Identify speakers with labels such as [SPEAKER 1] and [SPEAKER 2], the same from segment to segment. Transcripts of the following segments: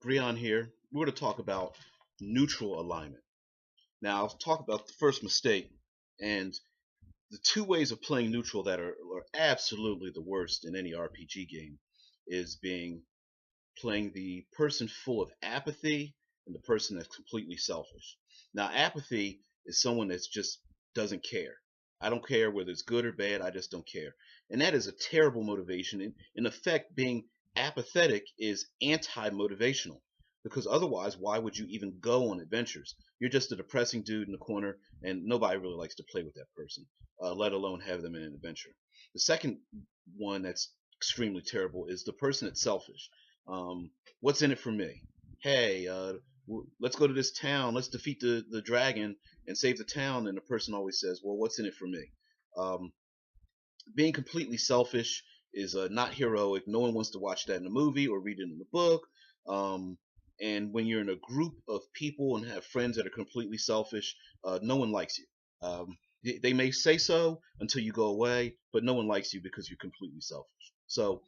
[SPEAKER 1] Brian here. We're going to talk about neutral alignment. Now, I'll talk about the first mistake and the two ways of playing neutral that are absolutely the worst in any RPG game is being playing the person full of apathy and the person that's completely selfish. Now, apathy is someone that just doesn't care. I don't care whether it's good or bad, I just don't care. And that is a terrible motivation. In effect, being apathetic is anti motivational because otherwise, why would you even go on adventures? You're just a depressing dude in the corner, and nobody really likes to play with that person, let alone have them in an adventure. The second one that's extremely terrible is the person that's selfish. What's in it for me? Hey, let's go to this town. Let's defeat the dragon and save the town. And the person always says, well, what's in it for me? Um, Being completely selfish is not heroic. No one wants to watch that in a movie or read it in a book. Um, and when you're in a group of people and have friends that are completely selfish, no one likes you. They may say so until you go away, but no one likes you because you're completely selfish. So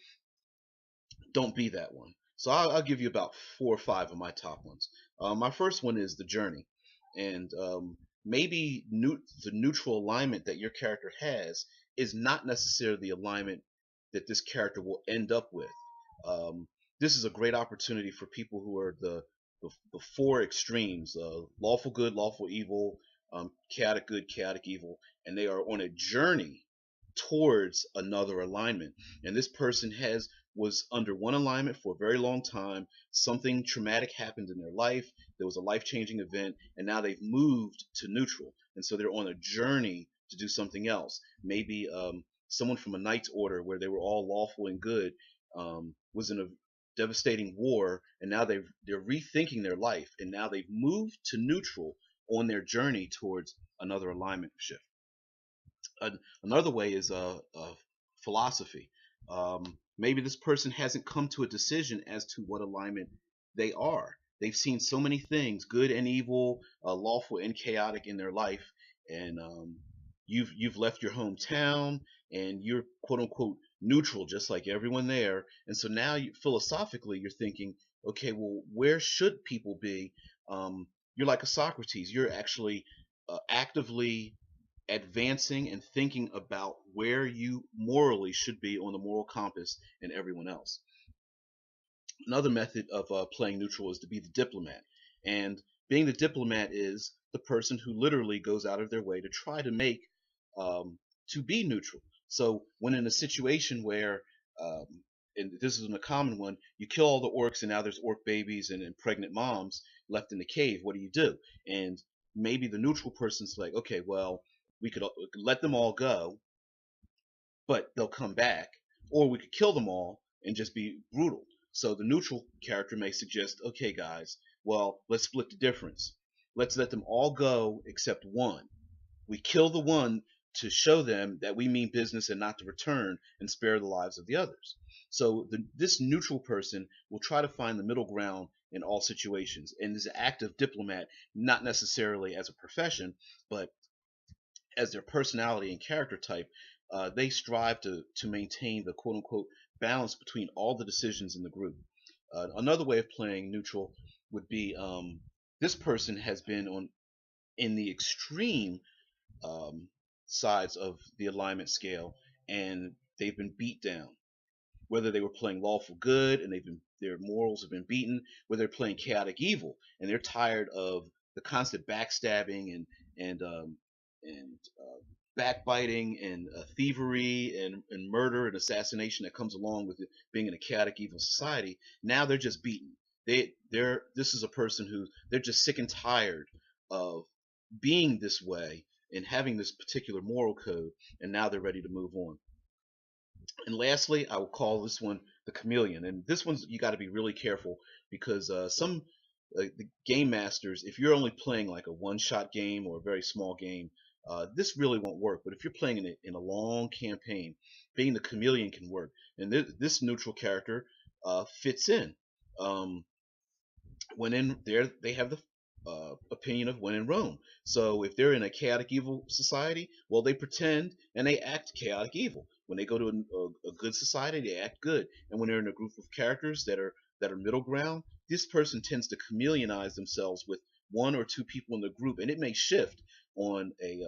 [SPEAKER 1] don't be that one. So I'll give you about four or five of my top ones. My first one is the journey, and maybe the neutral alignment that your character has is not necessarily the alignment that this character will end up with. Um, this is a great opportunity for people who are the four extremes: lawful good, lawful evil, chaotic good, chaotic evil, and they are on a journey towards another alignment. And this person has was under one alignment for a very long time. Something traumatic happened in their life. There was a life-changing event, and now they've moved to neutral. And so they're on a journey to do something else. Maybe someone from a knight's order where they were all lawful and good was in a devastating war, and now they're rethinking their life, and now they've moved to neutral on their journey towards another alignment shift. Another way is philosophy. Maybe this person hasn't come to a decision as to what alignment they are. They've seen so many things, good and evil, lawful and chaotic in their life, and you've left your hometown and you're quote unquote neutral, just like everyone there. And so now philosophically you're thinking, okay, well, where should people be? You're like a Socrates. You're actually actively advancing and thinking about where you morally should be on the moral compass and everyone else. Another method of playing neutral is to be the diplomat. And being the diplomat is the person who literally goes out of their way to try to make to be neutral. So when in a situation where and this is a common one, you kill all the orcs and now there's orc babies and pregnant moms left in the cave. What do? And maybe the neutral person's like, okay, well, we could let them all go, but they'll come back, or we could kill them all and just be brutal. So the neutral character may suggest, okay, guys, well, let's split the difference. Let's let them all go except one. We kill the one to show them that we mean business and not to return and spare the lives of the others. So this neutral person will try to find the middle ground in all situations and is an active diplomat, not necessarily as a profession, but as their personality and character type. They strive to maintain the quote unquote balance between all the decisions in the group. Another way of playing neutral would be this person has been on in the extreme um, sides of the alignment scale, and they've been beat down. Whether they were playing lawful good and their morals have been beaten, whether they're playing chaotic evil and they're tired of the constant backstabbing and backbiting and thievery and murder and assassination that comes along with being in a chaotic evil society. Now they're just beaten. This is a person who they're just sick and tired of being this way and having this particular moral code, and now they're ready to move on. And lastly, I will call this one the chameleon. And this one's you got to be really careful because some the game masters, if you're only playing like a one-shot game or a very small game, this really won't work. But if you're playing in a long campaign, being the chameleon can work. And this neutral character fits in. Um, when in there, they have the opinion of when in Rome. So if they're in a chaotic evil society, well, they pretend and they act chaotic evil. When they go to a good society, they act good. And when they're in a group of characters that are middle ground, this person tends to chameleonize themselves with one or two people in the group, and it may shift on a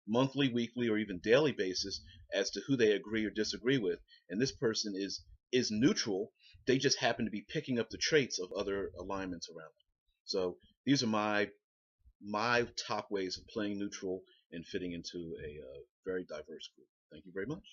[SPEAKER 1] monthly, weekly, or even daily basis as to who they agree or disagree with. And this person is neutral. They just happen to be picking up the traits of other alignments around them. So these are my top ways of playing neutral and fitting into a very diverse group. Thank you very much.